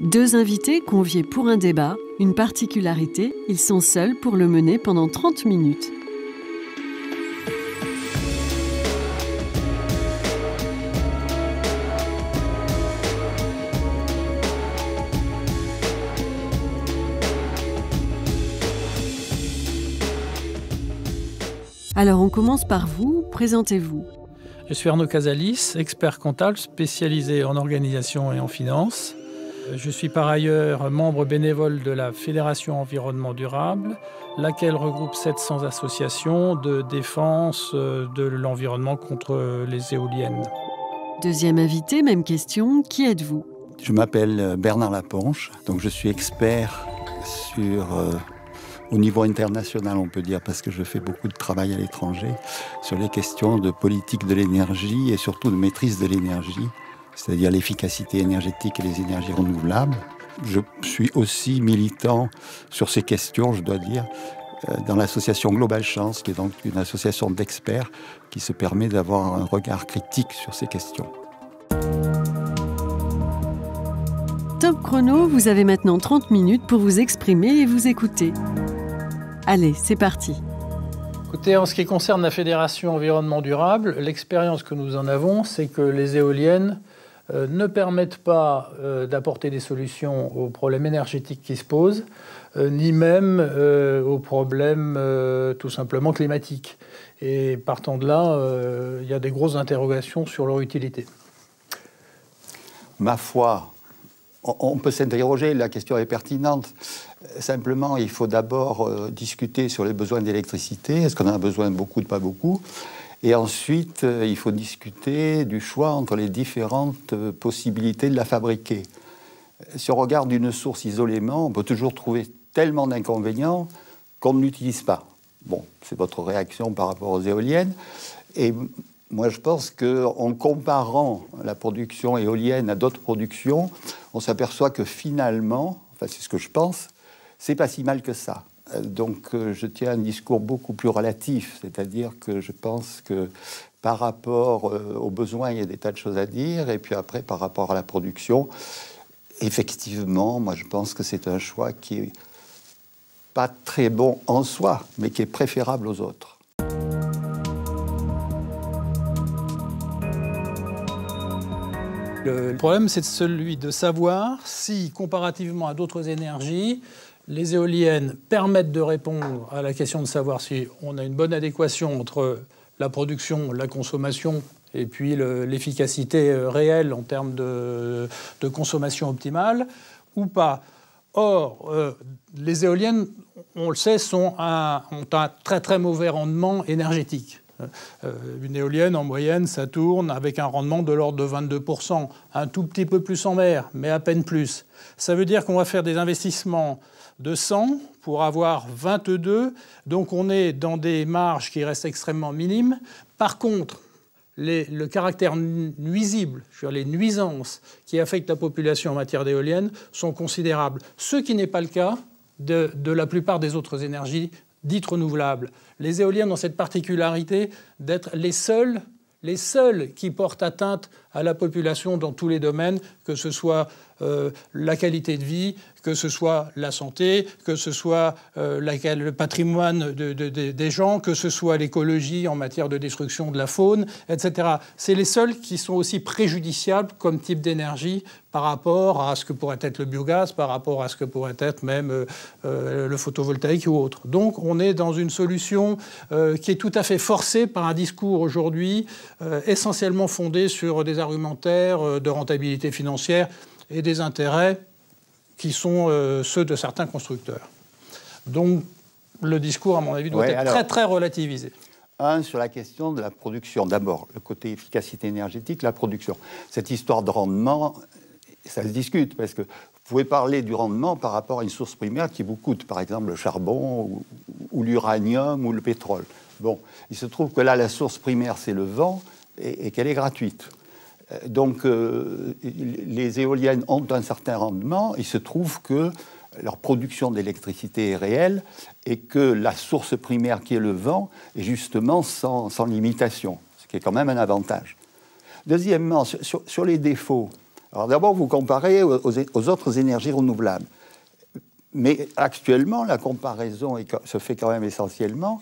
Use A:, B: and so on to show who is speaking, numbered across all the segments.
A: Deux invités conviés pour un débat. Une particularité, ils sont seuls pour le mener pendant 30 minutes. Alors on commence par vous, présentez-vous.
B: Je suis Arnaud Casalis, expert comptable spécialisé en organisation et en finance. Je suis par ailleurs membre bénévole de la Fédération Environnement Durable, laquelle regroupe 700 associations de défense de l'environnement contre les éoliennes.
A: Deuxième invité, même question, qui êtes-vous?
C: Je m'appelle Bernard Laponche, donc je suis expert au niveau international, on peut dire, parce que je fais beaucoup de travail à l'étranger, sur les questions de politique de l'énergie et surtout de maîtrise de l'énergie, c'est-à-dire l'efficacité énergétique et les énergies renouvelables. Je suis aussi militant sur ces questions, je dois dire, dans l'association Global Chance, qui est donc une association d'experts qui se permet d'avoir un regard critique sur ces questions.
A: Top chrono, vous avez maintenant 30 minutes pour vous exprimer et vous écouter. Allez, c'est parti.
B: Écoutez, en ce qui concerne la Fédération Environnement Durable, l'expérience que nous en avons, c'est que les éoliennes ne permettent pas d'apporter des solutions aux problèmes énergétiques qui se posent, ni même aux problèmes tout simplement climatiques. Et partant de là, il y a des grosses interrogations sur leur utilité.
C: Ma foi, on peut s'interroger, la question est pertinente. Simplement, il faut d'abord discuter sur les besoins d'électricité. Est-ce qu'on en a besoin de beaucoup, de pas beaucoup? Et ensuite, il faut discuter du choix entre les différentes possibilités de la fabriquer. Si on regarde une source isolément, on peut toujours trouver tellement d'inconvénients qu'on ne l'utilise pas. Bon, c'est votre réaction par rapport aux éoliennes. Et moi, je pense qu'en comparant la production éolienne à d'autres productions, on s'aperçoit que finalement, enfin c'est ce que je pense, c'est pas si mal que ça. Donc je tiens un discours beaucoup plus relatif, c'est-à-dire que je pense que par rapport aux besoins, il y a des tas de choses à dire, et puis après, par rapport à la production, effectivement, moi je pense que c'est un choix qui est pas très bon en soi, mais qui est préférable aux autres.
B: Le problème, c'est celui de savoir si, comparativement à d'autres énergies, les éoliennes permettent de répondre à la question de savoir si on a une bonne adéquation entre la production, la consommation et puis l'efficacité réelle en termes de consommation optimale ou pas. Or, les éoliennes, on le sait, ont un très très mauvais rendement énergétique. Une éolienne, en moyenne, ça tourne avec un rendement de l'ordre de 22%, un tout petit peu plus en mer, mais à peine plus. Ça veut dire qu'on va faire des investissements de 100 pour avoir 22, donc on est dans des marges qui restent extrêmement minimes. Par contre, le caractère nuisible, les nuisances qui affectent la population en matière d'éoliennes sont considérables. Ce qui n'est pas le cas de la plupart des autres énergies dites renouvelables. Les éoliennes ont cette particularité d'être les seules qui portent atteinte à la population dans tous les domaines, que ce soit la qualité de vie, que ce soit la santé, que ce soit le patrimoine des gens, que ce soit l'écologie en matière de destruction de la faune, etc. C'est les seuls qui sont aussi préjudiciables comme type d'énergie par rapport à ce que pourrait être le biogaz, par rapport à ce que pourrait être même le photovoltaïque ou autre. Donc on est dans une solution qui est tout à fait forcée par un discours aujourd'hui essentiellement fondé sur des argumentaires de rentabilité financière et des intérêts qui sont ceux de certains constructeurs. Donc le discours, à mon avis, doit être très très relativisé.
C: Sur la question de la production. D'abord, le côté efficacité énergétique, la production. Cette histoire de rendement, ça se discute, parce que vous pouvez parler du rendement par rapport à une source primaire qui vous coûte, par exemple le charbon ou l'uranium ou le pétrole. Bon, il se trouve que là, la source primaire, c'est le vent, et qu'elle est gratuite. Donc, les éoliennes ont un certain rendement. Il se trouve que leur production d'électricité est réelle et que la source primaire qui est le vent est justement sans limitation, ce qui est quand même un avantage. Deuxièmement, sur les défauts, Alors d'abord, vous comparez aux autres énergies renouvelables. Mais actuellement, la comparaison se fait quand même essentiellement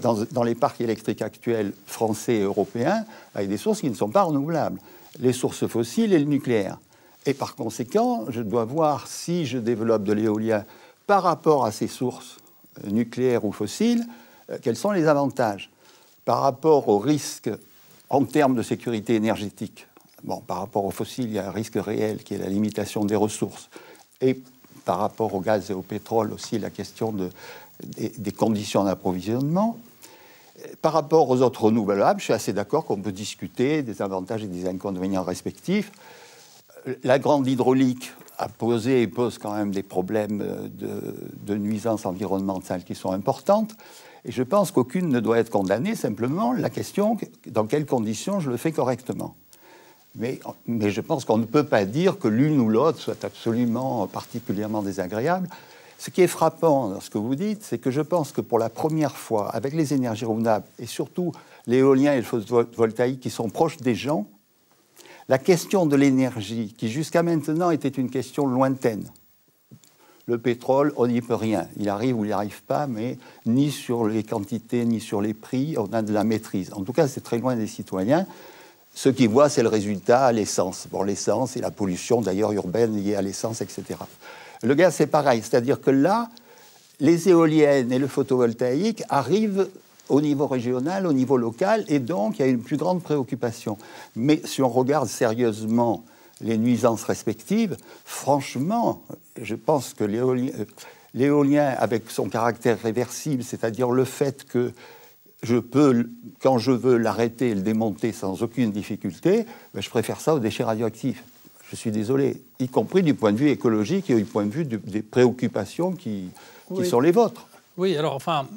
C: dans les parcs électriques actuels français et européens avec des sources qui ne sont pas renouvelables, les sources fossiles et le nucléaire. Et par conséquent, je dois voir si je développe de l'éolien par rapport à ces sources nucléaires ou fossiles, quels sont les avantages par rapport au risque en termes de sécurité énergétique. Bon, par rapport aux fossiles, il y a un risque réel qui est la limitation des ressources. Et par rapport au gaz et au pétrole aussi, la question des conditions d'approvisionnement. Par rapport aux autres renouvelables, je suis assez d'accord qu'on peut discuter des avantages et des inconvénients respectifs. La grande hydraulique a posé et pose quand même des problèmes de nuisances environnementales qui sont importantes. Et je pense qu'aucune ne doit être condamnée, simplement la question dans quelles conditions je le fais correctement. Mais je pense qu'on ne peut pas dire que l'une ou l'autre soit absolument particulièrement désagréable. Ce qui est frappant dans ce que vous dites, c'est que je pense que pour la première fois, avec les énergies renouvelables, et surtout l'éolien et le photovoltaïque qui sont proches des gens, la question de l'énergie, qui jusqu'à maintenant était une question lointaine. Le pétrole, on n'y peut rien. Il arrive ou il n'y arrive pas, mais ni sur les quantités, ni sur les prix, on a de la maîtrise. En tout cas, c'est très loin des citoyens. Ce qu'ils voient, c'est le résultat à l'essence. Bon, l'essence et la pollution, d'ailleurs, urbaine liée à l'essence, etc. Le gaz, c'est pareil. C'est-à-dire que là, les éoliennes et le photovoltaïque arrivent au niveau régional, au niveau local, et donc il y a une plus grande préoccupation. Mais si on regarde sérieusement les nuisances respectives, franchement, je pense que l'éolien, avec son caractère réversible, c'est-à-dire le fait que je peux, quand je veux, l'arrêter et le démonter sans aucune difficulté, ben je préfère ça aux déchets radioactifs. Je suis désolé, y compris du point de vue écologique et du point de vue des préoccupations qui sont les vôtres.
B: Oui, alors, enfin,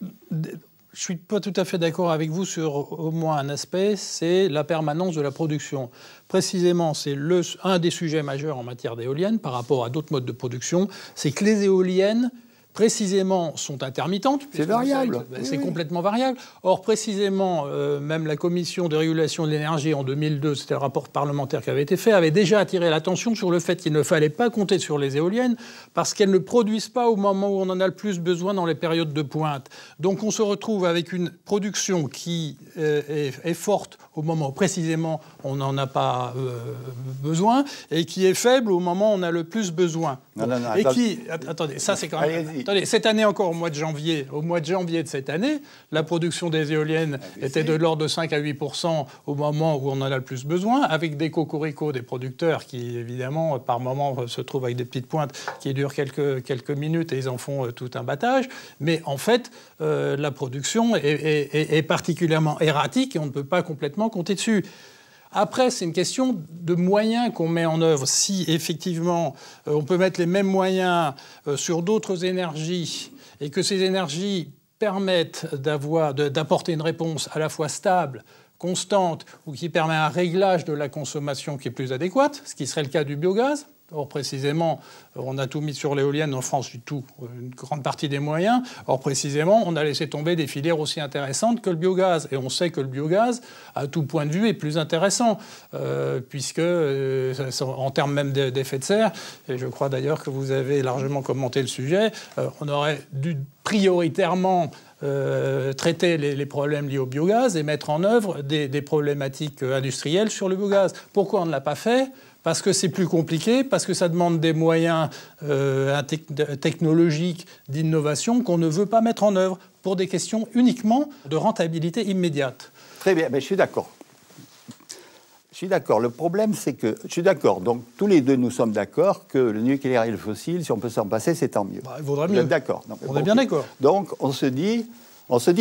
B: je ne suis pas tout à fait d'accord avec vous sur au moins un aspect, c'est la permanence de la production. Précisément, c'est un des sujets majeurs en matière d'éoliennes par rapport à d'autres modes de production, c'est que les éoliennes, précisément, sont intermittentes.
C: C'est variable.
B: C'est complètement variable. Or, précisément, même la Commission de régulation de l'énergie en 2002, c'était le rapport parlementaire qui avait été fait, avait déjà attiré l'attention sur le fait qu'il ne fallait pas compter sur les éoliennes parce qu'elles ne produisent pas au moment où on en a le plus besoin dans les périodes de pointe. Donc, on se retrouve avec une production qui est forte au moment où, précisément, on n'en a pas besoin et qui est faible au moment où on a le plus besoin.
C: Non,
B: et qui... Attendez, ça, c'est quand même... Attendez, cette année encore, au mois de janvier de cette année, la production des éoliennes était de l'ordre de 5 à 8% au moment où on en a le plus besoin, avec des cocoricots des producteurs qui, évidemment, par moment se trouvent avec des petites pointes qui durent quelques minutes et ils en font tout un battage. Mais en fait, la production est particulièrement erratique et on ne peut pas complètement compter dessus. Après, c'est une question de moyens qu'on met en œuvre. Si, effectivement, on peut mettre les mêmes moyens sur d'autres énergies et que ces énergies permettent d'apporter une réponse à la fois stable, constante, ou qui permet un réglage de la consommation qui est plus adéquate, ce qui serait le cas du biogaz. Or, précisément, on a tout mis sur l'éolienne en France, du tout, une grande partie des moyens. Or, précisément, on a laissé tomber des filières aussi intéressantes que le biogaz. Et on sait que le biogaz, à tout point de vue, est plus intéressant, puisque, en termes même d'effet de serre, et je crois d'ailleurs que vous avez largement commenté le sujet, on aurait dû prioritairement traiter les problèmes liés au biogaz et mettre en œuvre des problématiques industrielles sur le biogaz. Pourquoi on ne l'a pas fait ? Parce que c'est plus compliqué, parce que ça demande des moyens technologiques d'innovation qu'on ne veut pas mettre en œuvre pour des questions uniquement de rentabilité immédiate.
C: Très bien, mais je suis d'accord. Je suis d'accord. Le problème, c'est que... Je suis d'accord. Donc, tous les deux, nous sommes d'accord que le nucléaire et le fossile, si on peut s'en passer, c'est tant mieux.
B: Il vaudrait mieux.
C: D'accord.
B: On est bien d'accord.
C: Donc, on se dit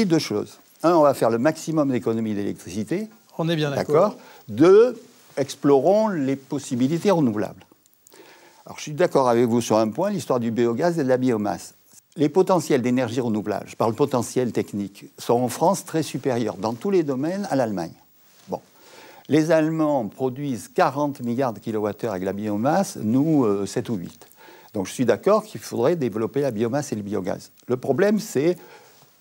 C: deux choses. Un, on va faire le maximum d'économie d'électricité.
B: On est bien d'accord.
C: Deux, explorons les possibilités renouvelables. Alors, je suis d'accord avec vous sur un point, l'histoire du biogaz et de la biomasse. Les potentiels d'énergie renouvelable, je parle potentiel technique, sont en France très supérieurs dans tous les domaines à l'Allemagne. Bon. Les Allemands produisent 40 milliards de kilowattheures avec la biomasse, nous, 7 ou 8. Donc, je suis d'accord qu'il faudrait développer la biomasse et le biogaz. Le problème, c'est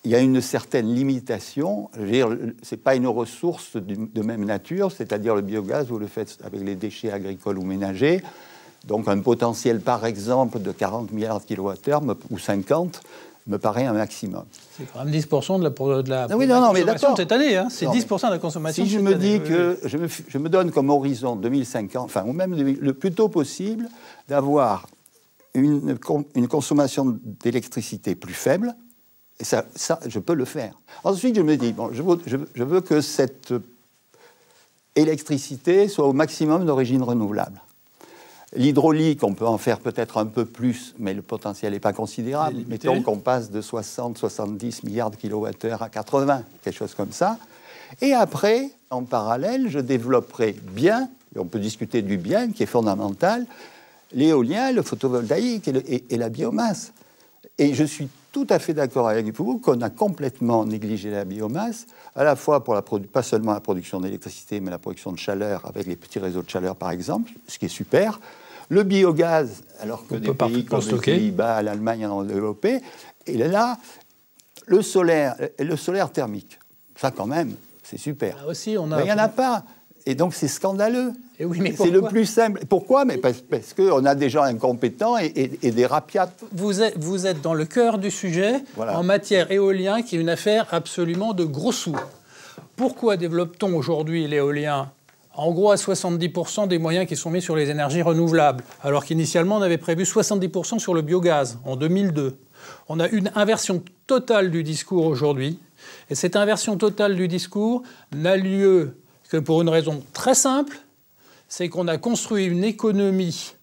C: il y a une certaine limitation. Je veux dire, ce n'est pas une ressource de même nature, c'est-à-dire le biogaz, vous le faites avec les déchets agricoles ou ménagers. Donc un potentiel, par exemple, de 40 milliards de kilowattheures ou 50 me paraît un maximum.
B: C'est quand même 10% de la
C: consommation
B: de cette année. Hein. C'est 10% de la consommation
C: de cette année. Si je me dis que je me donne comme horizon 2050, enfin, ou même le plus tôt possible, d'avoir une consommation d'électricité plus faible, et ça, je peux le faire. Ensuite, je me dis, bon, je veux que cette électricité soit au maximum d'origine renouvelable. L'hydraulique, on peut en faire peut-être un peu plus, mais le potentiel n'est pas considérable. Mettons qu'on passe de 60-70 milliards de kilowattheures à 80, quelque chose comme ça. Et après, en parallèle, je développerai bien, et on peut discuter du bien qui est fondamental, l'éolien, le photovoltaïque et la biomasse. Et je suis tout à fait d'accord avec vous qu'on a complètement négligé la biomasse, à la fois pour pas seulement la production d'électricité, mais la production de chaleur avec les petits réseaux de chaleur, par exemple, ce qui est super. Le biogaz, alors que des pays comme les Pays-Bas, l'Allemagne en ont développé. Et là, le solaire thermique, ça quand même, c'est super.
B: Là aussi, il
C: n'y en a pas. Et donc, c'est scandaleux.
B: Et oui, mais
C: c'est le plus simple. Pourquoi? Mais parce qu'on a des gens incompétents et des rapiates.
B: Vous êtes dans le cœur du sujet, en matière éolien, qui est une affaire absolument de gros sous. Pourquoi développe-t-on aujourd'hui l'éolien? En gros, à 70% des moyens qui sont mis sur les énergies renouvelables, alors qu'initialement, on avait prévu 70% sur le biogaz, en 2002. On a une inversion totale du discours aujourd'hui. Et cette inversion totale du discours n'a lieu que pour une raison très simple, c'est qu'on a construit une économie,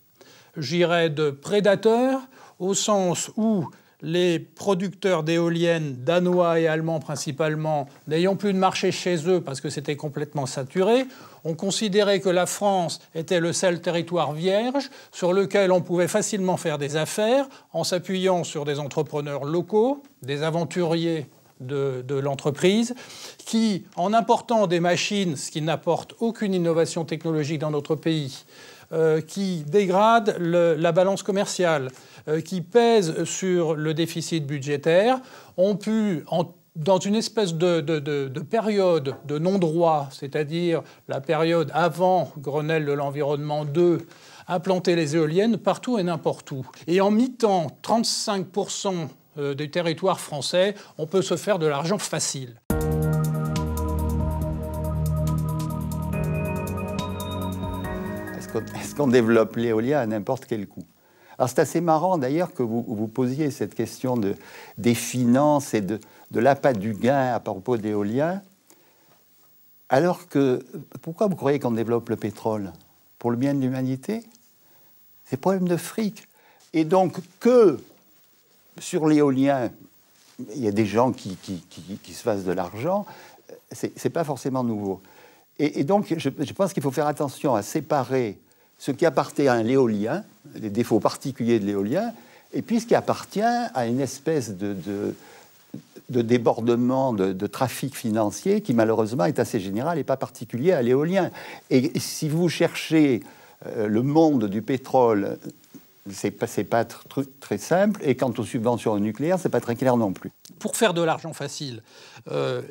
B: j'irais, de prédateurs, au sens où les producteurs d'éoliennes, danois et allemands principalement, n'ayant plus de marché chez eux parce que c'était complètement saturé, ont considéré que la France était le seul territoire vierge sur lequel on pouvait facilement faire des affaires en s'appuyant sur des entrepreneurs locaux, des aventuriers de l'entreprise, qui, en important des machines, ce qui n'apporte aucune innovation technologique dans notre pays, qui dégradent la balance commerciale, qui pèsent sur le déficit budgétaire, ont pu, dans une espèce de période de non-droit, c'est-à-dire la période avant Grenelle de l'environnement 2, implanter les éoliennes partout et n'importe où. Et en mi-temps, 35% du territoire français, on peut se faire de l'argent facile.
C: Est-ce qu'on développe l'éolien à n'importe quel coût? Alors c'est assez marrant d'ailleurs que vous posiez cette question des finances et de l'appât du gain à propos d'éolien, alors que pourquoi vous croyez qu'on développe le pétrole? Pour le bien de l'humanité? C'est problème de fric. Et donc que sur l'éolien, il y a des gens qui se fassent de l'argent, c'est pas forcément nouveau. Et donc, je pense qu'il faut faire attention à séparer ce qui appartient à l'éolien, les défauts particuliers de l'éolien, et puis ce qui appartient à une espèce de débordement, de trafic financier qui, malheureusement, est assez général et pas particulier à l'éolien. Et si vous cherchez le monde du pétrole, c'est pas très simple, et quant aux subventions au nucléaire, c'est pas très clair non plus.
B: Pour faire de l'argent facile,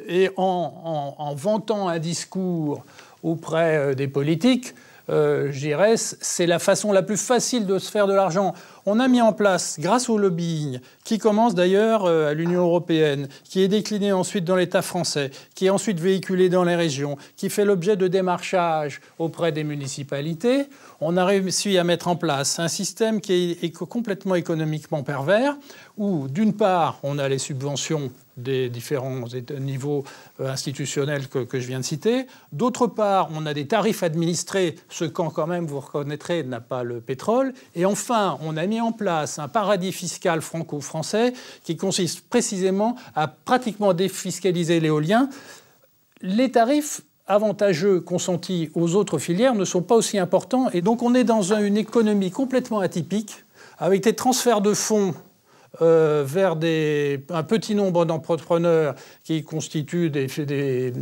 B: et en vantant un discours auprès des politiques, je dirais, c'est la façon la plus facile de se faire de l'argent. On a mis en place, grâce au lobbying, qui commence d'ailleurs à l'Union européenne, qui est décliné ensuite dans l'État français, qui est ensuite véhiculé dans les régions, qui fait l'objet de démarchage auprès des municipalités, on a réussi à mettre en place un système qui est complètement économiquement pervers, où d'une part, on a les subventions des différents niveaux institutionnels que je viens de citer. D'autre part, on a des tarifs administrés, ce qu'en quand même, vous reconnaîtrez, n'a pas le pétrole. Et enfin, on a mis en place un paradis fiscal franco-français qui consiste précisément à pratiquement défiscaliser l'éolien. Les tarifs avantageux consentis aux autres filières ne sont pas aussi importants. Et donc, on est dans une économie complètement atypique, avec des transferts de fonds vers un petit nombre d'entrepreneurs qui constituent des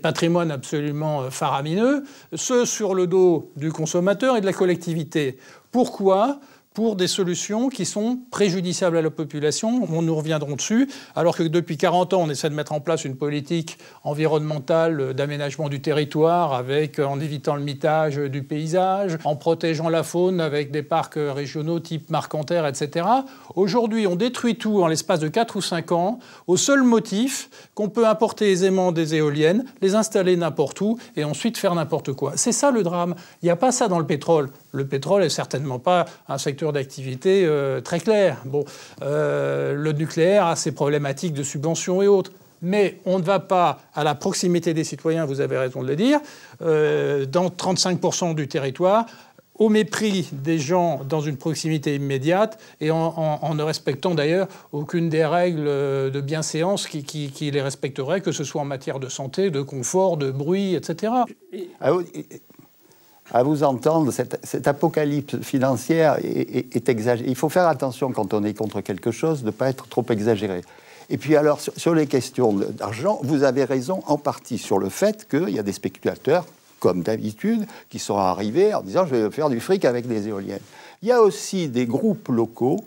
B: patrimoines absolument faramineux, ce sur le dos du consommateur et de la collectivité. Pourquoi ? pour des solutions qui sont préjudiciables à la population. Nous reviendrons dessus, alors que depuis 40 ans, on essaie de mettre en place une politique environnementale d'aménagement du territoire en évitant le mitage du paysage, en protégeant la faune avec des parcs régionaux type Marcanterre, etc. Aujourd'hui, on détruit tout en l'espace de 4 ou 5 ans, au seul motif qu'on peut importer aisément des éoliennes, les installer n'importe où et ensuite faire n'importe quoi. C'est ça le drame. Il n'y a pas ça dans le pétrole. Le pétrole n'est certainement pas un secteur d'activité très clair. Bon, le nucléaire a ses problématiques de subventions et autres. Mais on ne va pas à la proximité des citoyens, vous avez raison de le dire, dans 35% du territoire, au mépris des gens dans une proximité immédiate et en ne respectant d'ailleurs aucune des règles de bienséance qui les respecteraient, que ce soit en matière de santé, de confort, de bruit, etc.
C: À vous entendre, cette apocalypse financière est exagérée. Il faut faire attention quand on est contre quelque chose de ne pas être trop exagéré. Et puis alors, sur les questions d'argent, vous avez raison en partie sur le fait qu'il y a des spéculateurs, comme d'habitude, qui sont arrivés en disant « je vais faire du fric avec des éoliennes ». Il y a aussi des groupes locaux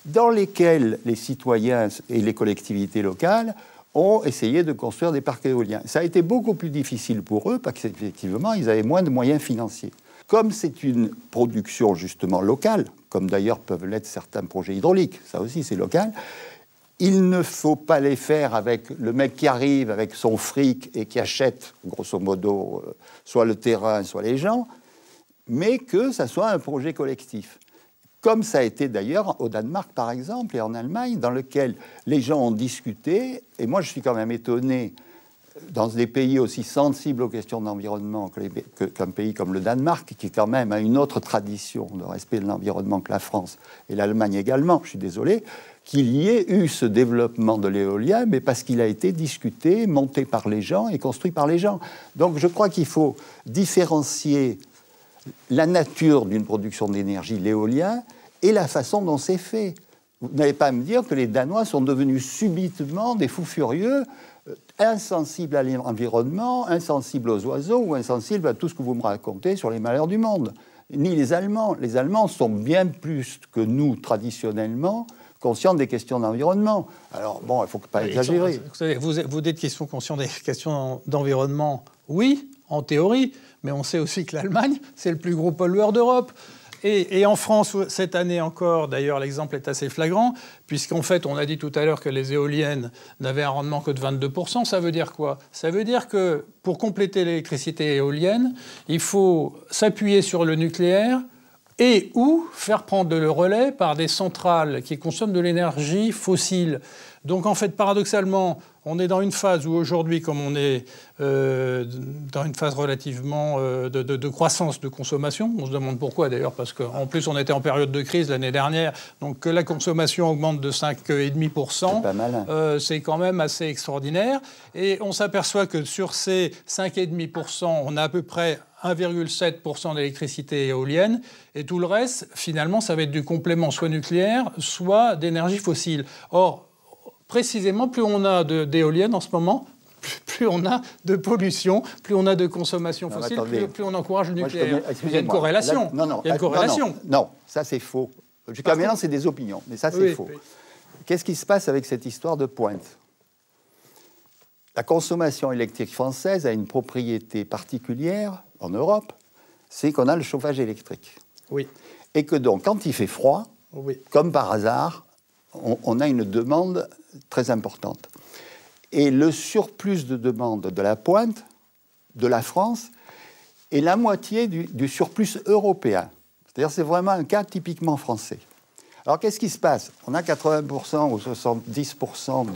C: dans lesquels les citoyens et les collectivités locales ont essayé de construire des parcs éoliens. Ça a été beaucoup plus difficile pour eux parce qu'effectivement, ils avaient moins de moyens financiers. Comme c'est une production justement locale, comme d'ailleurs peuvent l'être certains projets hydrauliques, ça aussi c'est local, il ne faut pas les faire avec le mec qui arrive avec son fric et qui achète, grosso modo, soit le terrain, soit les gens, mais que ça soit un projet collectif. Comme ça a été d'ailleurs au Danemark, par exemple, et en Allemagne, dans lequel les gens ont discuté. Et moi, je suis quand même étonné, dans des pays aussi sensibles aux questions d'environnement qu'un pays comme le Danemark, qui quand même a une autre tradition de respect de l'environnement que la France, et l'Allemagne également, je suis désolé, qu'il y ait eu ce développement de l'éolien, mais parce qu'il a été discuté, monté par les gens et construit par les gens. Donc je crois qu'il faut différencier la nature d'une production d'énergie, l'éolien, et la façon dont c'est fait. Vous n'allez pas me dire que les Danois sont devenus subitement des fous furieux, insensibles à l'environnement, insensibles aux oiseaux ou insensibles à tout ce que vous me racontez sur les malheurs du monde. Ni les Allemands. Les Allemands sont bien plus que nous, traditionnellement, conscients des questions d'environnement. Alors, bon, il ne faut pas exagérer.
B: Vous dites qu'ils sont conscients des questions d'environnement, oui, en théorie, mais on sait aussi que l'Allemagne, c'est le plus gros pollueur d'Europe. Et en France, cette année encore, d'ailleurs, l'exemple est assez flagrant, puisqu'en fait, on a dit tout à l'heure que les éoliennes n'avaient un rendement que de 22%. Ça veut dire quoi? Ça veut dire que pour compléter l'électricité éolienne, il faut s'appuyer sur le nucléaire et ou faire prendre le relais par des centrales qui consomment de l'énergie fossile. Donc en fait, paradoxalement, on est dans une phase où aujourd'hui, comme on est dans une phase relativement de croissance de consommation, on se demande pourquoi d'ailleurs, parce qu'en plus on était en période de crise l'année dernière, donc que la consommation augmente de 5,5%, c'est quand même assez extraordinaire. Et on s'aperçoit que sur ces 5,5%, on a à peu près 1,7% d'électricité éolienne, et tout le reste, finalement, ça va être du complément soit nucléaire, soit d'énergie fossile. Or, précisément, plus on a d'éoliennes en ce moment, plus on a de pollution, plus on a de consommation fossile, plus on encourage le nucléaire. Il y a une corrélation. Il y a une corrélation.
C: Non, ça c'est faux. Jusqu'à maintenant, c'est des opinions, mais ça c'est faux. Oui. Qu'est-ce qui se passe avec cette histoire de pointe? La consommation électrique française a une propriété particulière en Europe, c'est qu'on a le chauffage électrique.
B: Oui.
C: Et que donc, quand il fait froid, oui, comme par hasard, on a une demande très importante. Et le surplus de demande de la pointe, de la France, est la moitié du surplus européen. C'est-à-dire c'est vraiment un cas typiquement français. Alors qu'est-ce qui se passe? On a 80% ou 70%,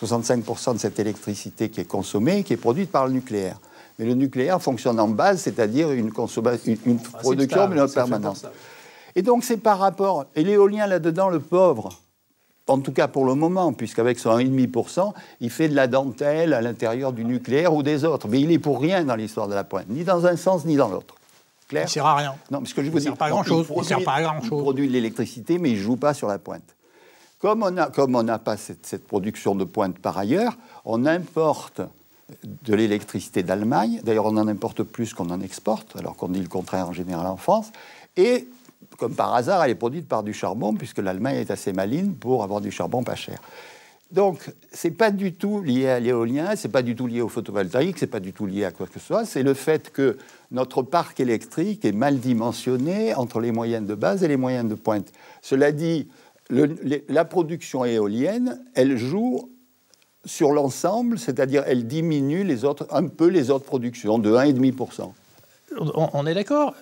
C: 65% de cette électricité qui est consommée, qui est produite par le nucléaire. Mais le nucléaire fonctionne en base, c'est-à-dire une production mais permanente. Et donc c'est par rapport... Et l'éolien là-dedans, le pauvre, en tout cas pour le moment, puisqu'avec son 1,5%, il fait de la dentelle à l'intérieur du nucléaire ou des autres. Mais il est pour rien dans l'histoire de la pointe, ni dans un sens ni dans l'autre. Clair?
B: Il ne sert à rien.
C: Non, parce que je vous dis,
B: il ne sert pas à grand-chose.
C: Il produit de l'électricité, mais il ne joue pas sur la pointe. Comme on n'a pas cette production de pointe par ailleurs, on importe de l'électricité d'Allemagne. D'ailleurs, on en importe plus qu'on en exporte, alors qu'on dit le contraire en général en France. Et comme par hasard, elle est produite par du charbon, puisque l'Allemagne est assez maligne pour avoir du charbon pas cher. Donc, ce n'est pas du tout lié à l'éolien, ce n'est pas du tout lié au photovoltaïque, ce n'est pas du tout lié à quoi que ce soit. C'est le fait que notre parc électrique est mal dimensionné entre les moyennes de base et les moyennes de pointe. Cela dit, la production éolienne, elle joue sur l'ensemble, c'est-à-dire elle diminue un peu les autres productions de 1,5%.
B: On est d'accord.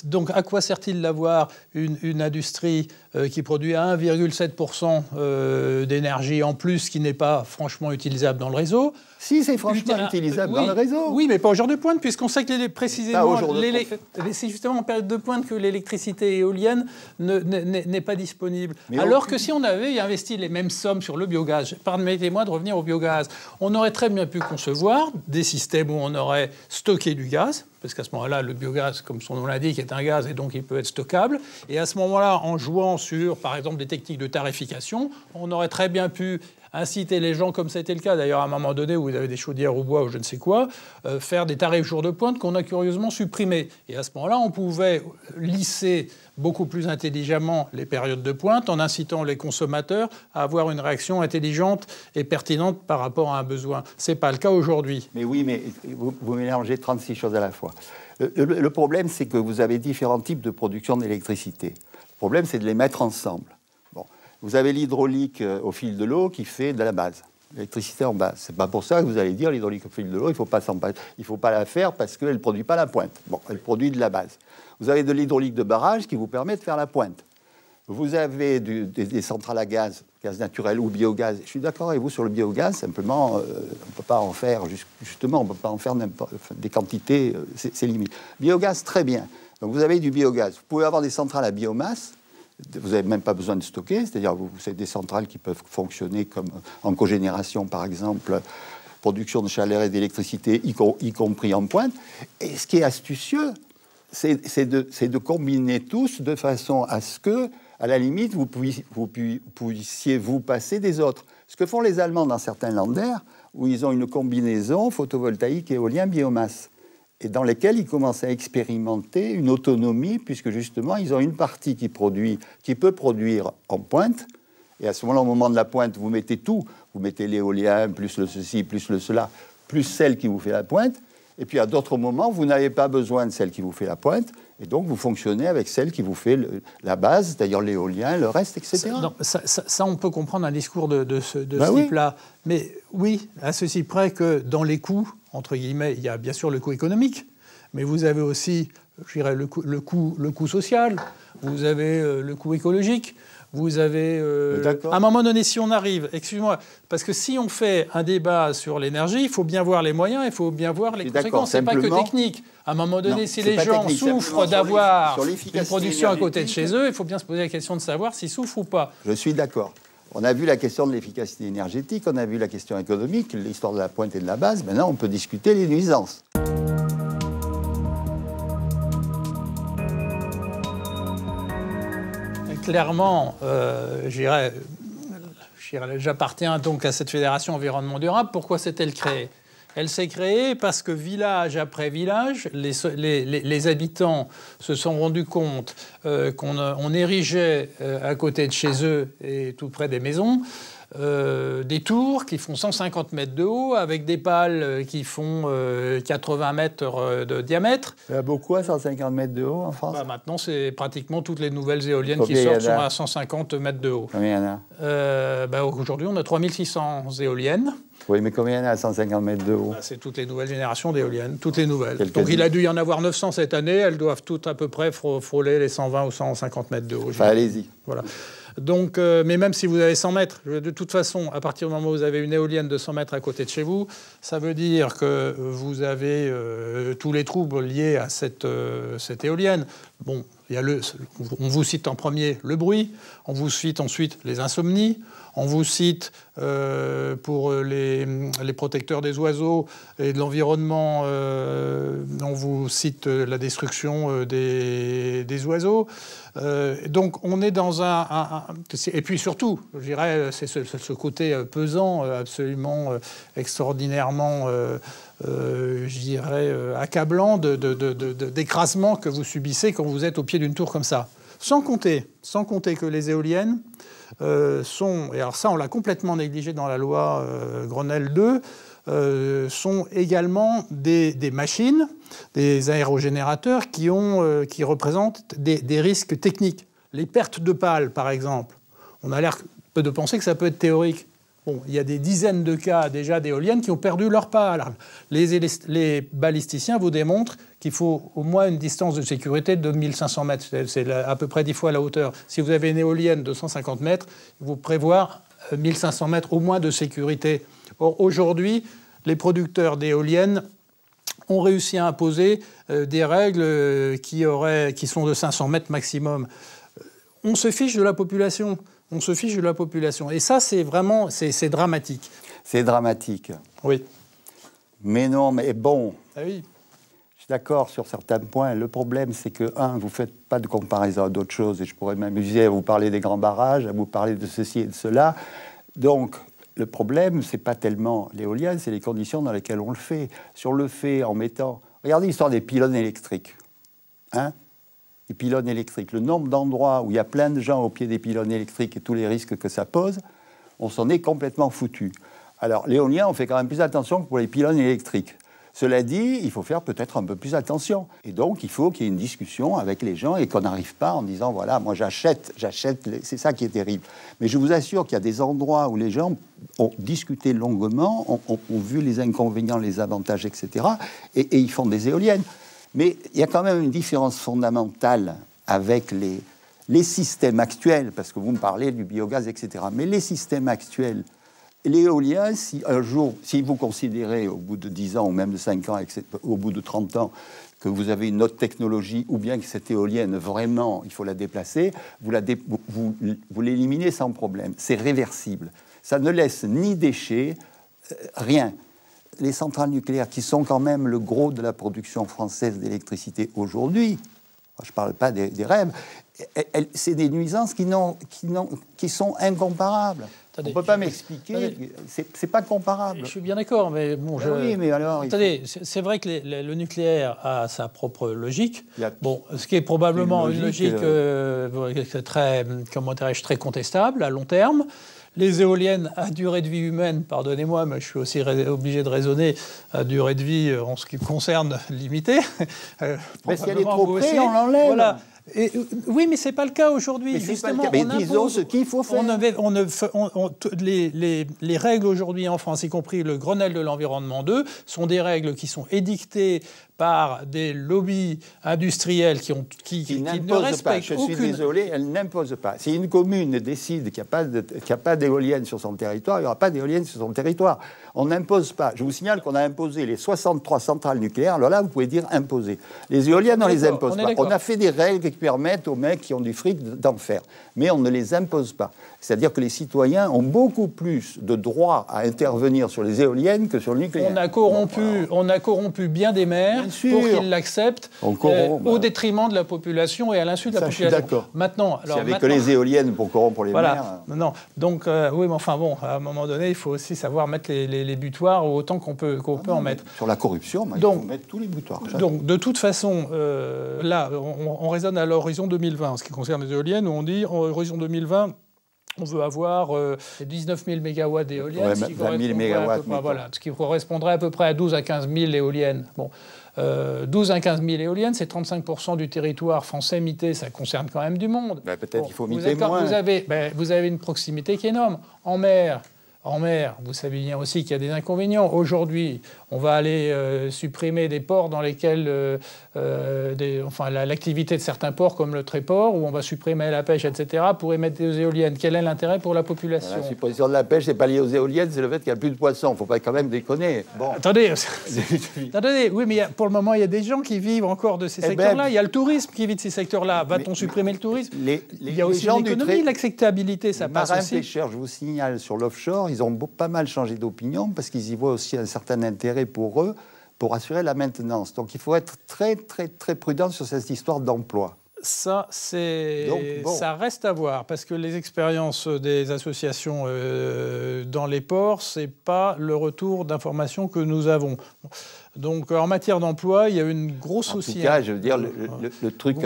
B: Donc, à quoi sert-il d'avoir une industrie qui produit à 1,7% d'énergie en plus qui n'est pas franchement utilisable dans le réseau?
C: Si, c'est franchement utilisable dans le réseau.
B: Oui, mais pas au jour de pointe, puisqu'on sait que précisément, c'est justement en période de pointe que l'électricité éolienne n'est pas disponible. Mais alors que si on avait investi les mêmes sommes sur le biogaz, permettez-moi de revenir au biogaz, on aurait très bien pu concevoir des systèmes où on aurait stocké du gaz, parce qu'à ce moment-là, le biogaz, comme son nom l'indique, est un gaz et donc il peut être stockable. Et à ce moment-là, en jouant sur, par exemple, des techniques de tarification, on aurait très bien pu inciter les gens, comme ça a été le cas d'ailleurs à un moment donné où vous avez des chaudières au bois ou je ne sais quoi, faire des tarifs jour de pointe qu'on a curieusement supprimés. Et à ce moment-là, on pouvait lisser beaucoup plus intelligemment les périodes de pointe en incitant les consommateurs à avoir une réaction intelligente et pertinente par rapport à un besoin. Ce n'est pas le cas aujourd'hui.
C: Mais oui, mais vous mélangez 36 choses à la fois. Le problème, c'est que vous avez différents types de production d'électricité. Le problème, c'est de les mettre ensemble. Vous avez l'hydraulique au fil de l'eau qui fait de la base, l'électricité en base. C'est pas pour ça que vous allez dire l'hydraulique au fil de l'eau, il faut pas la faire parce qu'elle ne produit pas la pointe. Bon, elle produit de la base. Vous avez de l'hydraulique de barrage qui vous permet de faire la pointe. Vous avez des centrales à gaz naturel ou biogaz. Je suis d'accord avec vous sur le biogaz, simplement, on ne peut pas en faire, justement, on ne peut pas en faire des quantités, c'est limite. Biogaz, très bien. Donc vous avez du biogaz. Vous pouvez avoir des centrales à biomasse. Vous n'avez même pas besoin de stocker, c'est-à-dire vous avez des centrales qui peuvent fonctionner comme en cogénération, par exemple, production de chaleur et d'électricité, y compris en pointe. Et ce qui est astucieux, c'est de combiner tous de façon à ce que, à la limite, vous puissiez vous passer des autres. Ce que font les Allemands dans certains Länder, où ils ont une combinaison photovoltaïque, éolien, biomasse, et dans lesquels ils commencent à expérimenter une autonomie, puisque justement, ils ont une partie qui peut produire en pointe, et à ce moment-là, au moment de la pointe, vous mettez tout, vous mettez l'éolien, plus le ceci, plus le cela, plus celle qui vous fait la pointe, et puis à d'autres moments, vous n'avez pas besoin de celle qui vous fait la pointe, et donc vous fonctionnez avec celle qui vous fait la base, c'est-à-dire l'éolien, le reste, etc.
B: Ça, on peut comprendre un discours de ce type-là, mais oui, à ceci près que dans les coûts, entre guillemets, il y a bien sûr le coût économique, mais vous avez aussi, je dirais, le coût social, vous avez le coût écologique, vous avez... à un moment donné, si on arrive... Excusez-moi, parce que si on fait un débat sur l'énergie, il faut bien voir les moyens, il faut bien voir les conséquences. C'est pas que technique. À un moment donné, si les gens souffrent d'avoir une production à côté de chez eux, il faut bien se poser la question de savoir s'ils souffrent ou pas.
C: Je suis d'accord. On a vu la question de l'efficacité énergétique, on a vu la question économique, l'histoire de la pointe et de la base. Maintenant, on peut discuter les nuisances.
B: Clairement, j'appartiens donc à cette fédération environnement durable. Pourquoi s'est-elle créée ? Elle s'est créée parce que village après village, les habitants se sont rendus compte qu'on érigeait à côté de chez eux et tout près des maisons des tours qui font 150 mètres de haut avec des pales qui font 80 mètres de diamètre.
C: Il y a beaucoup à 150 mètres de haut en France.
B: Maintenant, c'est pratiquement toutes les nouvelles éoliennes qui sortent sont à 150 mètres de haut.
C: Combien il y en a
B: aujourd'hui, on a 3600 éoliennes.
C: Oui, mais combien il y en a à 150 mètres de haut?
B: C'est toutes les nouvelles générations d'éoliennes, toutes les nouvelles. Donc il a dû y en avoir 900 cette année, elles doivent toutes à peu près frôler les 120 ou 150 mètres de haut.
C: Enfin, allez-y.
B: Voilà. Donc, mais même si vous avez 100 mètres, de toute façon, à partir du moment où vous avez une éolienne de 100 mètres à côté de chez vous, ça veut dire que vous avez tous les troubles liés à cette éolienne. Bon, il y a on vous cite en premier le bruit, on vous cite ensuite les insomnies, on vous cite pour les protecteurs des oiseaux et de l'environnement, on vous cite la destruction des oiseaux. Donc on est dans et puis surtout, je dirais, c'est ce côté pesant, absolument extraordinairement, je dirais, accablant d'écrasement que vous subissez quand vous êtes au pied d'une tour comme ça. Sans compter que les éoliennes sont, et alors ça on l'a complètement négligé dans la loi Grenelle 2, sont également des machines, des aérogénérateurs qui représentent des risques techniques. Les pertes de pales, par exemple, on a l'air de penser que ça peut être théorique. Bon, il y a des dizaines de cas déjà d'éoliennes qui ont perdu leurs pales. Les balisticiens vous démontrent qu'il faut au moins une distance de sécurité de 2500 mètres. C'est à peu près 10 fois la hauteur. Si vous avez une éolienne de 150 mètres, il faut prévoir 1500 mètres au moins de sécurité. Or, aujourd'hui, les producteurs d'éoliennes ont réussi à imposer des règles qui sont de 500 mètres maximum. On se fiche de la population. On se fiche de la population. Et ça, c'est vraiment... C'est dramatique.
C: C'est dramatique.
B: Oui.
C: Mais non, mais bon...
B: Ah oui.
C: Je suis d'accord sur certains points. Le problème, c'est que, vous ne faites pas de comparaison à d'autres choses. Et je pourrais m'amuser à vous parler des grands barrages, à vous parler de ceci et de cela. Donc, le problème, ce n'est pas tellement l'éolien, c'est les conditions dans lesquelles on le fait. Si on le fait en mettant... Regardez l'histoire des pylônes électriques. Les pylônes électriques. Le nombre d'endroits où il y a plein de gens au pied des pylônes électriques et tous les risques que ça pose, on s'en est complètement foutu. Alors, l'éolien, on fait quand même plus attention que pour les pylônes électriques. Cela dit, il faut faire peut-être un peu plus attention. Et donc, il faut qu'il y ait une discussion avec les gens et qu'on n'arrive pas en disant, voilà, moi j'achète, c'est ça qui est terrible. Mais je vous assure qu'il y a des endroits où les gens ont discuté longuement, ont vu les inconvénients, les avantages, etc. Et ils font des éoliennes. Mais il y a quand même une différence fondamentale avec les systèmes actuels, parce que vous me parlez du biogaz, etc. Mais les systèmes actuels, l'éolien, si un jour, si vous considérez au bout de 10 ans ou même de 5 ans, au bout de 30 ans, que vous avez une autre technologie ou bien que cette éolienne, vraiment, il faut la déplacer, vous l'éliminez sans problème. C'est réversible. Ça ne laisse ni déchets, rien. Les centrales nucléaires, qui sont quand même le gros de la production française d'électricité aujourd'hui, je ne parle pas des rêves, c'est des nuisances qui sont incomparables. Attendez, on ne peut pas m'expliquer, c'est pas comparable.
B: Je suis bien d'accord, mais bon...
C: Oui, mais alors...
B: Attendez, c'est vrai que le nucléaire a sa propre logique. Bon, ce qui est probablement une logique très, comment dirais-je, très contestable à long terme. Les éoliennes à durée de vie humaine, pardonnez-moi, mais je suis aussi obligé de raisonner à durée de vie en ce qui me concerne limitée.
C: Mais si elle est trop près, on l'enlève.
B: Voilà. Oui, mais ce n'est pas le cas aujourd'hui.
C: Justement, mais disons ce qu'il faut faire.
B: Les règles aujourd'hui en France, y compris le Grenelle de l'environnement 2, sont des règles qui sont édictées par des lobbies industriels qui ne respectent aucune...
C: Je suis désolé, elles n'imposent pas. Si une commune décide qu'il n'y a pas d'éolienne sur son territoire, il n'y aura pas d'éolienne sur son territoire. On n'impose pas. Je vous signale qu'on a imposé les 63 centrales nucléaires. Alors là, vous pouvez dire imposer. Les éoliennes, on ne les impose pas. On a fait des règles qui permettent aux mecs qui ont du fric d'en faire. Mais on ne les impose pas. C'est-à-dire que les citoyens ont beaucoup plus de droits à intervenir sur les éoliennes que sur le nucléaire.
B: On a corrompu bien des maires pour qu'ils l'acceptent au détriment de la population et à l'insu de la population.
C: Je suis d'accord.
B: Maintenant,
C: s'il n'y avait que les éoliennes pour corrompre les maires...
B: Non. Donc, oui, mais enfin bon, à un moment donné, il faut aussi savoir mettre les butoirs autant qu'on peut en mettre.
C: Sur la corruption, il faut mettre tous les butoirs.
B: Donc, de toute façon, là, on raisonne à l'horizon 2020, en ce qui concerne les éoliennes, où on dit, en horizon 2020, on veut avoir 19 000 mégawatts d'éoliennes, ce qui correspondrait à peu près à 12 à 15 000 éoliennes. Bon, 12 à 15 000 éoliennes, c'est 35% du territoire français mité, ça concerne quand même du monde.
C: Peut-être qu'il faut miter moins.
B: Vous avez une proximité qui est énorme. En mer, vous savez bien aussi qu'il y a des inconvénients. Aujourd'hui, on va aller supprimer des ports dans lesquels, l'activité de certains ports comme le Tréport, où on va supprimer la pêche, etc., pour émettre des éoliennes. Quel est l'intérêt pour la population ?
C: La suppression de la pêche, c'est pas lié aux éoliennes, c'est le fait qu'il n'y a plus de poissons. Il ne faut pas quand même déconner. Bon.
B: Attendez, oui, mais pour le moment, il y a des gens qui vivent encore de ces secteurs-là. Il y a le tourisme qui vit de ces secteurs-là. Va-t-on supprimer le tourisme ? Il y a aussi l'économie, l'acceptabilité, ça passe aussi.
C: Pêcheurs, je vous signale, sur l'offshore, ils ont pas mal changé d'opinion parce qu'ils y voient aussi un certain intérêt pour eux pour assurer la maintenance. Donc il faut être très, très, très prudent sur cette histoire d'emploi.
B: Ça, ça reste à voir, parce que les expériences des associations dans les ports, ce n'est pas le retour d'informations que nous avons. Donc, en matière d'emploi, il y a une grosse aussi...
C: En tout cas, je veux dire, le truc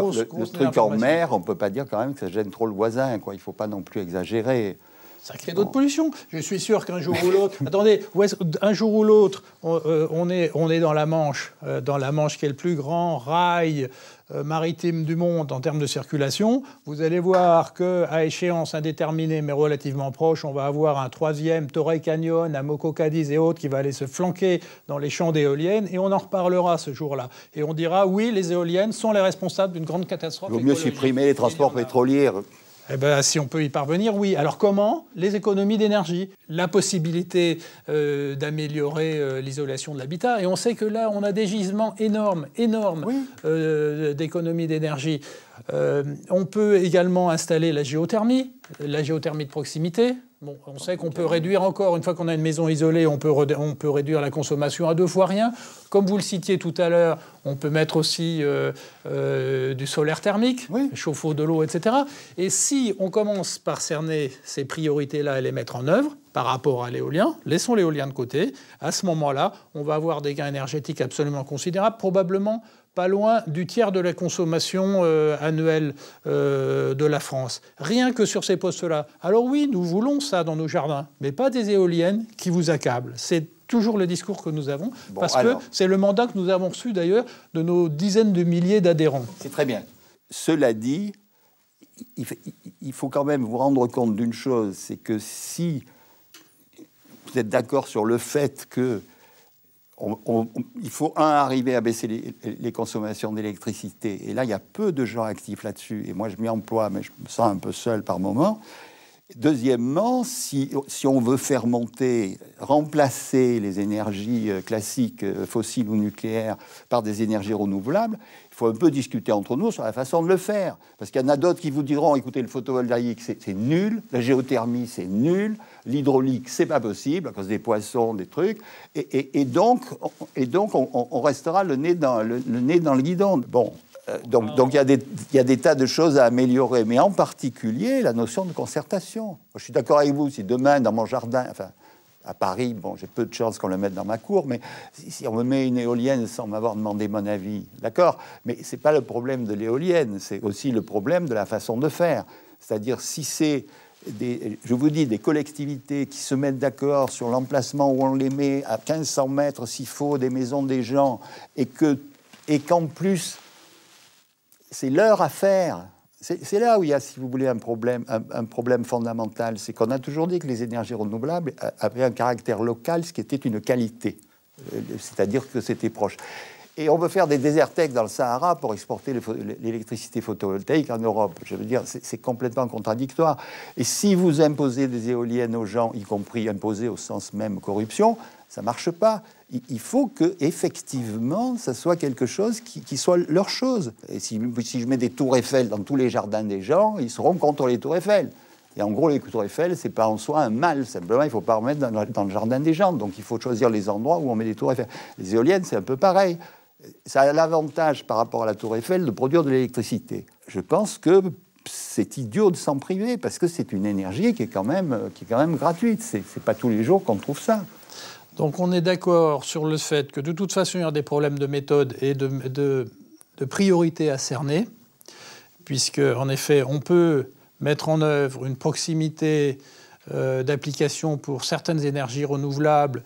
C: en mer, on ne peut pas dire quand même que ça gêne trop le voisin, quoi. Il ne faut pas non plus exagérer.
B: Ça crée d'autres pollutions. Je suis sûr qu'un jour ou l'autre... Attendez, un jour ou l'autre, on est dans la Manche qui est le plus grand rail maritime du monde en termes de circulation. Vous allez voir qu'à échéance indéterminée, mais relativement proche, on va avoir un troisième Torrey Canyon, à Moco Cadiz et autres qui va aller se flanquer dans les champs d'éoliennes. Et on en reparlera ce jour-là. Et on dira, oui, les éoliennes sont les responsables d'une grande catastrophe
C: écologique. Il vaut mieux supprimer les transports pétroliers.
B: Eh bien, si on peut y parvenir, oui. Alors comment ? Les économies d'énergie, la possibilité d'améliorer l'isolation de l'habitat. Et on sait que là, on a des gisements énormes d'économies d'énergie. On peut également installer la géothermie de proximité. Bon, on sait qu'on peut réduire encore, une fois qu'on a une maison isolée, on peut réduire la consommation à 2 fois rien. Comme vous le citiez tout à l'heure, on peut mettre aussi du solaire thermique, chauffe-eau de l'eau, etc. Et si on commence par cerner ces priorités-là et les mettre en œuvre par rapport à l'éolien, laissons l'éolien de côté, à ce moment-là, on va avoir des gains énergétiques absolument considérables, probablement pas loin du tiers de la consommation annuelle de la France. Rien que sur ces postes-là. Alors oui, nous voulons ça dans nos jardins, mais pas des éoliennes qui vous accablent. C'est toujours le discours que nous avons, que c'est le mandat que nous avons reçu d'ailleurs de nos dizaines de milliers d'adhérents.
C: C'est très bien. Cela dit, il faut quand même vous rendre compte d'une chose, c'est que si vous êtes d'accord sur le fait que il faut, arriver à baisser les consommations d'électricité. Et là, il y a peu de gens actifs là-dessus. Et moi, je m'y emploie, mais je me sens un peu seul par moment. Deuxièmement, si on veut faire remplacer les énergies classiques, fossiles ou nucléaires, par des énergies renouvelables, il faut un peu discuter entre nous sur la façon de le faire. Parce qu'il y en a d'autres qui vous diront, écoutez, le photovoltaïque, c'est nul, la géothermie, c'est nul, l'hydraulique, c'est pas possible, à cause des poissons, des trucs, et donc on restera le nez dans le guidon. Bon. Donc il y a des tas de choses à améliorer, mais en particulier la notion de concertation. Je suis d'accord avec vous, si demain dans mon jardin, enfin à Paris, bon, j'ai peu de chance qu'on le mette dans ma cour, mais si on me met une éolienne sans m'avoir demandé mon avis, d'accord, mais c'est pas le problème de l'éolienne, c'est aussi le problème de la façon de faire. C'est-à-dire si c'est je vous dis, des collectivités qui se mettent d'accord sur l'emplacement où on les met à 1500 mètres s'il faut des maisons des gens, et qu'en plus c'est leur affaire. C'est là où il y a, si vous voulez, un problème fondamental. C'est qu'on a toujours dit que les énergies renouvelables avaient un caractère local, ce qui était une qualité. C'est-à-dire que c'était proche. Et on veut faire des désertèques dans le Sahara pour exporter l'électricité photovoltaïque en Europe. Je veux dire, c'est complètement contradictoire. Et si vous imposez des éoliennes aux gens, y compris imposer au sens même corruption, ça ne marche pas. Il faut que, effectivement, ça soit quelque chose qui soit leur chose. Et si je mets des tours Eiffel dans tous les jardins des gens, ils seront contre les tours Eiffel. Et en gros, les tours Eiffel, c'est pas en soi un mal. Simplement, il ne faut pas remettre dans le jardin des gens. Donc, il faut choisir les endroits où on met des tours Eiffel. Les éoliennes, c'est un peu pareil. Ça a l'avantage, par rapport à la tour Eiffel, de produire de l'électricité. Je pense que c'est idiot de s'en priver, parce que c'est une énergie qui est quand même gratuite. C'est pas tous les jours qu'on trouve ça.
B: Donc on est d'accord sur le fait que de toute façon, il y a des problèmes de méthode et de priorité à cerner, puisque en effet, on peut mettre en œuvre une proximité d'application pour certaines énergies renouvelables.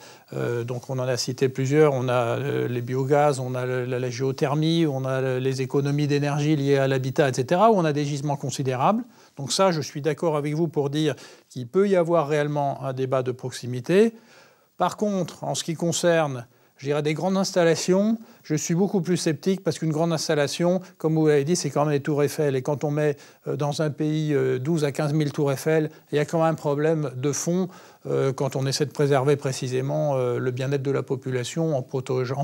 B: Donc on en a cité plusieurs. On a les biogaz, on a la géothermie, on a les économies d'énergie liées à l'habitat, etc., où on a des gisements considérables. Donc ça, je suis d'accord avec vous pour dire qu'il peut y avoir réellement un débat de proximité. Par contre, en ce qui concerne, je dirais, des grandes installations, je suis beaucoup plus sceptique parce qu'une grande installation, comme vous l'avez dit, c'est quand même les tours Eiffel. Et quand on met dans un pays 12 à 15 000 tours Eiffel, il y a quand même un problème de fond quand on essaie de préserver précisément le bien-être de la population en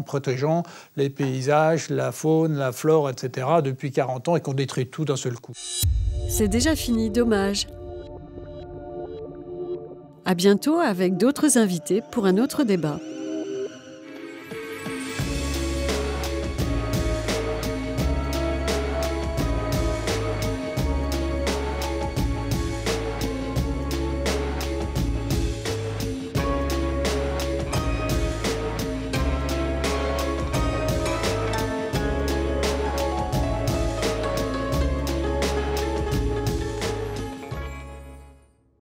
B: protégeant les paysages, la faune, la flore, etc. depuis 40 ans et qu'on détruit tout d'un seul coup.
A: C'est déjà fini, dommage. À bientôt avec d'autres invités pour un autre débat.